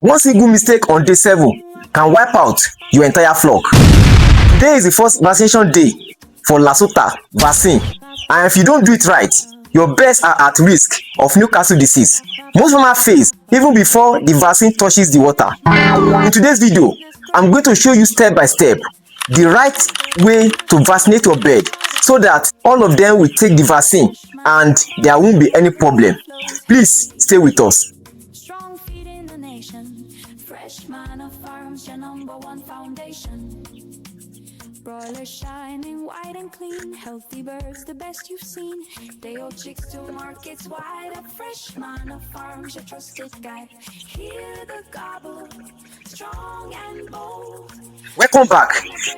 One single mistake on day 7 can wipe out your entire flock. Today is the first vaccination day for Lasota vaccine, and if you don't do it right, your birds are at risk of Newcastle disease. Most farmers face even before the vaccine touches the water. In today's video, I'm going to show you step by step the right way to vaccinate your bird so that all of them will take the vaccine and there won't be any problem. Please stay with us. Strong feet in the nation, fresh manna farms, your #1 foundation. Broilers shining white and clean, healthy birds, the best you've seen. Day-old chicks to markets wide, at fresh manna farms, your trusted guide. Hear the gobble, strong and bold. Welcome back.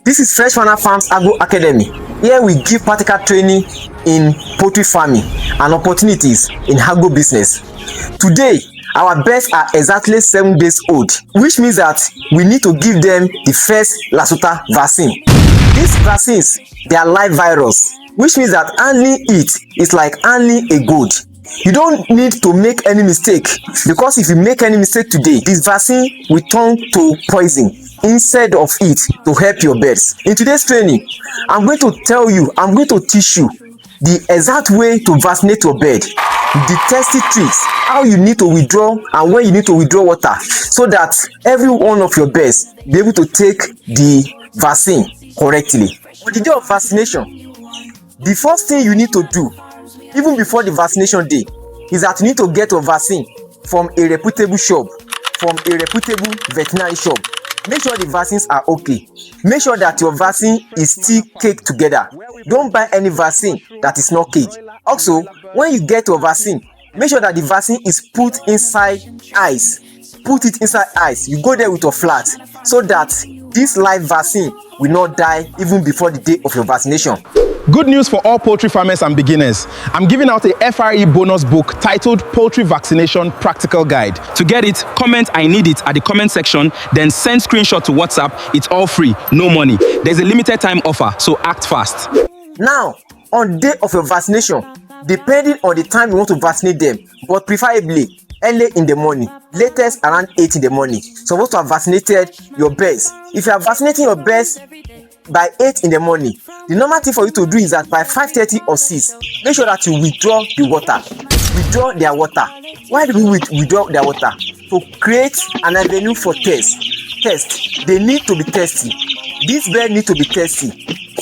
This is Fresh Manna Farms Agro Academy. Here we give practical training in poultry farming and opportunities in agro business. Today, our birds are exactly 7 days old, which means that we need to give them the first Lasota vaccine. These vaccines, they are live virus, which means that handling it is like handling a goat. You don't need to make any mistake, because if you make any mistake today, this vaccine will turn to poison instead of it to help your birds. In today's training, I'm going to teach you the exact way to vaccinate your bird, the testing tricks, how you need to withdraw and when you need to withdraw water, so that every one of your birds be able to take the vaccine correctly. On the day of vaccination, the first thing you need to do, even before the vaccination day, is that you need to get your vaccine from a reputable shop, from a reputable veterinary shop. Make sure the vaccines are okay. Make sure that your vaccine is still caged together. Don't buy any vaccine that is not caged. Also, when you get your vaccine, make sure that the vaccine is put inside ice. Put it inside ice. You go there with your flat so that this live vaccine will not die even before the day of your vaccination. Good news for all poultry farmers and beginners. I'm giving out a FRE bonus book titled Poultry Vaccination Practical Guide. To get it, comment "I need it" at the comment section, then send screenshot to WhatsApp. It's all free, no money. There's a limited time offer, so act fast. Now, on the day of your vaccination, depending on the time you want to vaccinate them, but preferably early in the morning, latest around 8 in the morning, you're supposed to have vaccinated your birds. If you are vaccinating your birds by 8 in the morning, the normal thing for you to do is that by 5:30 or 6, make sure that you withdraw the water. Withdraw their water. Why do we withdraw their water? To create an avenue for test. They need to be tested. These birds need to be tested.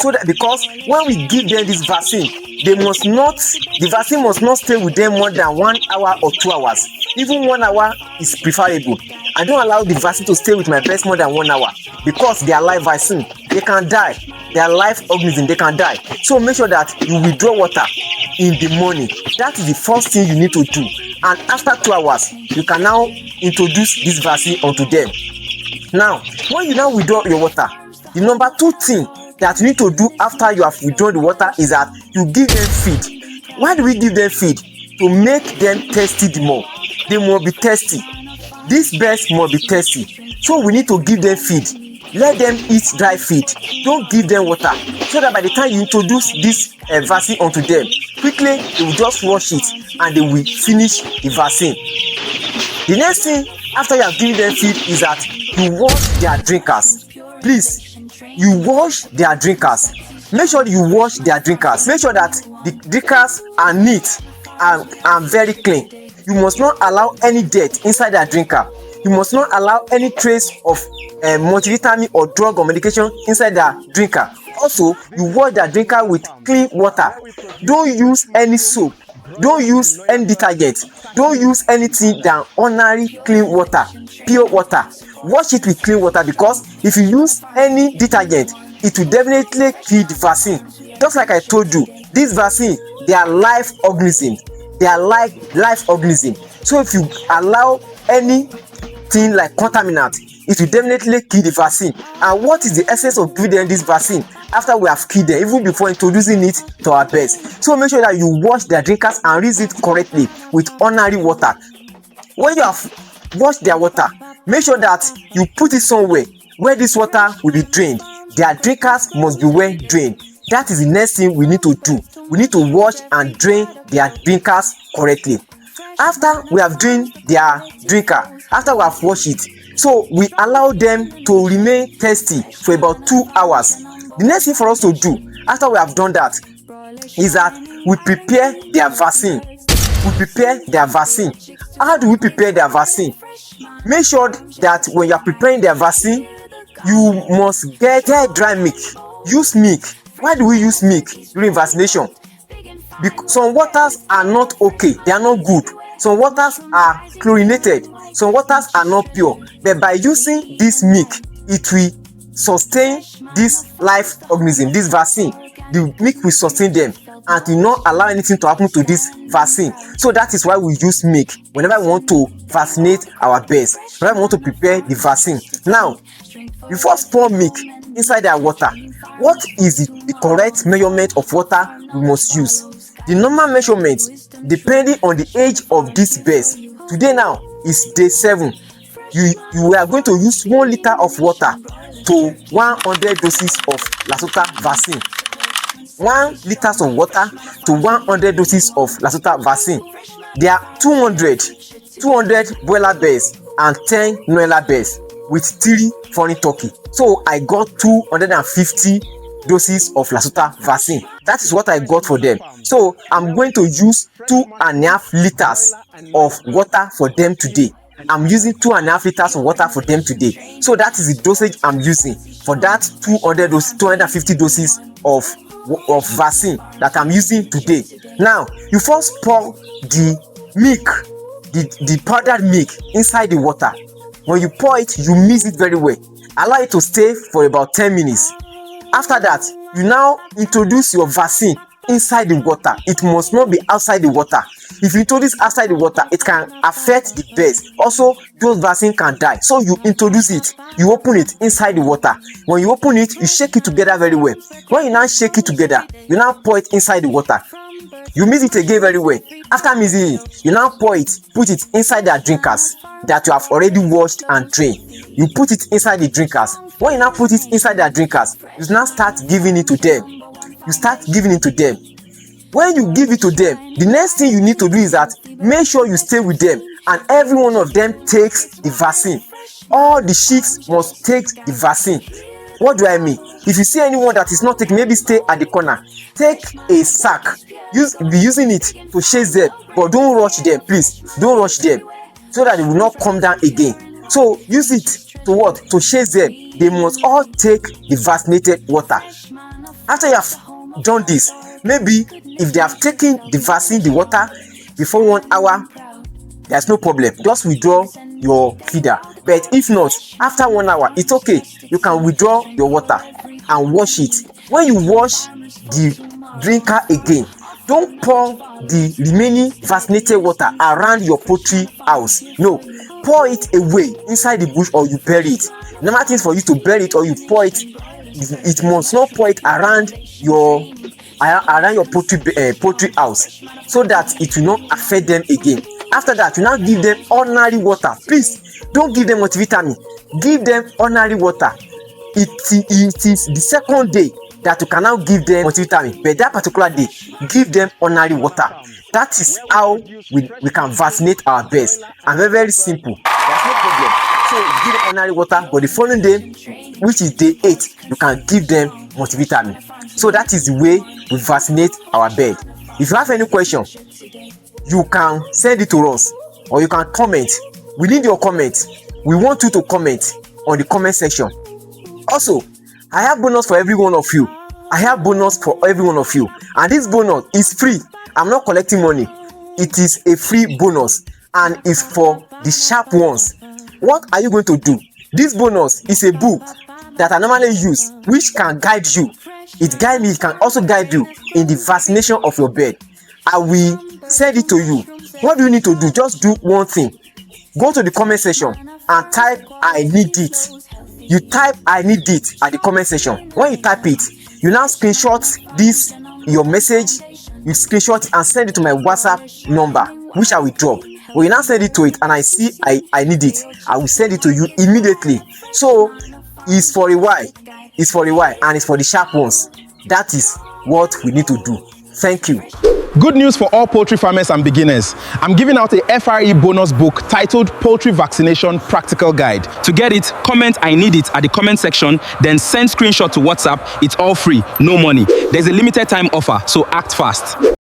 So that, because when we give them this vaccine, the vaccine must not stay with them more than 1 hour or 2 hours. Even 1 hour is preferable. I don't allow the vaccine to stay with my birds more than 1 hour, because they are live vaccine. They can die. They are live organisms. They can die. So make sure that you withdraw water in the morning. That is the first thing you need to do. And after 2 hours, you can now introduce this vaccine onto them. Now, when you now withdraw your water, the number 2 thing that you need to do after you have withdrawn the water is that you give them feed. Why do we give them feed? To make them thirsty more. They must be thirsty. These birds must be thirsty. So we need to give them feed. Let them eat dry feed. Don't give them water, so that by the time you introduce this vaccine onto them, quickly they will just wash it and they will finish the vaccine. The next thing after you have given them feed is that you wash their drinkers. Please, you wash their drinkers. Make sure you wash their drinkers. Make sure that the drinkers are neat and very clean. You must not allow any dirt inside their drinker. You must not allow any trace of multivitamin or drug or medication inside their drinker. Also, you wash their drinker with clean water. Don't use any soap. Don't use any detergent. Don't use anything than ordinary clean water, pure water. Wash it with clean water, because if you use any detergent, it will definitely kill the vaccine. Just like I told you, this vaccine, they are live organisms. They are live organisms. So if you allow anything like contaminant, it will definitely kill the vaccine. And what is the essence of giving them this vaccine after we have killed them, even before introducing it to our birds? So make sure that you wash their drinkers and rinse it correctly with ordinary water. When you have washed their water, make sure that you put it somewhere where this water will be drained. Their drinkers must be well drained. That is the next thing we need to do. We need to wash and drain their drinkers correctly. After we have drained their drinker, after we have washed it, so we allow them to remain thirsty for about 2 hours. The next thing for us to do after we have done that is that we prepare their vaccine. How do we prepare their vaccine? Make sure that when you are preparing their vaccine, you must get dry milk. Use milk. Why do we use milk during vaccination? Because some waters are not okay, they are not good. Some waters are chlorinated, some waters are not pure. But by using this milk, it will sustain this live organism, this vaccine. The milk will sustain them and will not allow anything to happen to this vaccine. So that is why we use milk whenever we want to vaccinate our birds, whenever we want to prepare the vaccine. Now, you first pour milk inside that water. What is the correct measurement of water we must use? The normal measurement, depending on the age of this birds. Today now is day 7. You are going to use 1 liter of water to 100 doses of Lasota vaccine. 1 liter of water to 100 doses of Lasota vaccine. There are 200 broiler birds and 10 broiler birds with 3 foreign turkey. So I got 250 doses of Lasota vaccine. That is what I got for them. So I'm going to use 2.5 liters of water for them today. I'm using 2.5 liters of water for them today. So that is the dosage I'm using for that 250 doses of vaccine that I'm using today. Now, you first pour the milk, the powdered milk inside the water. When you pour it, you mix it very well. Allow it to stay for about 10 minutes. After that, you now introduce your vaccine inside the water. It must not be outside the water. If you introduce outside the water, it can affect the birds. Also, those vaccines can die. So you introduce it, you open it inside the water. When you open it, you shake it together very well. When you now shake it together, you now pour it inside the water. You mix it again very well. After mixing it, you now pour it, put it inside their drinkers that you have already washed and drained. You put it inside the drinkers. When you now put it inside their drinkers, you now start giving it to them. You start giving it to them. When you give it to them, the next thing you need to do is that make sure you stay with them and every one of them takes the vaccine. All the chicks must take the vaccine. What do I mean? If you see anyone that is not taking, maybe stay at the corner. Take a sack. Be using it to chase them, but don't rush them, please. Don't rush them so that they will not come down again. So use it to what? To chase them. They must all take the vaccinated water. After you have done this, maybe if they have taken the vaccine, the water before 1 hour, there's no problem. Just withdraw your feeder. But if not, after 1 hour, it's okay. You can withdraw your water and wash it. When you wash the drinker again, don't pour the remaining vaccinated water around your poultry house. No, pour it away inside the bush or you bury it. Normal things for you to bury it or you pour it. It must not pour it around your poultry house so that it will not affect them again. After that, you now give them ordinary water. Please don't give them multivitamin. Give them ordinary water. It is the second day that you can now give them multivitamin, but that particular day, give them ordinary water. That is how we can vaccinate our birds. And very, very simple. There's no problem. So give them ordinary water, but the following day, which is day 8, you can give them multivitamin. So that is the way we vaccinate our bird. If you have any question, you can send it to us or you can comment. We need your comment. We want you to comment on the comment section. Also, I have bonus for every one of you. And this bonus is free. I'm not collecting money. It is a free bonus and it's for the sharp ones. What are you going to do? This bonus is a book that I normally use, which can guide you. It can also guide you in the vaccination of your bird. I will send it to you. What do you need to do? Just do one thing. Go to the comment section and type "I need it." You type "I need it" at the comment section. When you type it, you now screenshot your message. You screenshot it and send it to my WhatsApp number, which I will drop. When you now send it to it and I see I need it, I will send it to you immediately. So it's for a while, and it's for the sharp ones. That is what we need to do. Thank you. Good news for all poultry farmers and beginners. I'm giving out a FRE bonus book titled Poultry Vaccination Practical Guide. To get it, comment "I need it" at the comment section, then send screenshot to WhatsApp. It's all free, no money. There's a limited time offer, so act fast.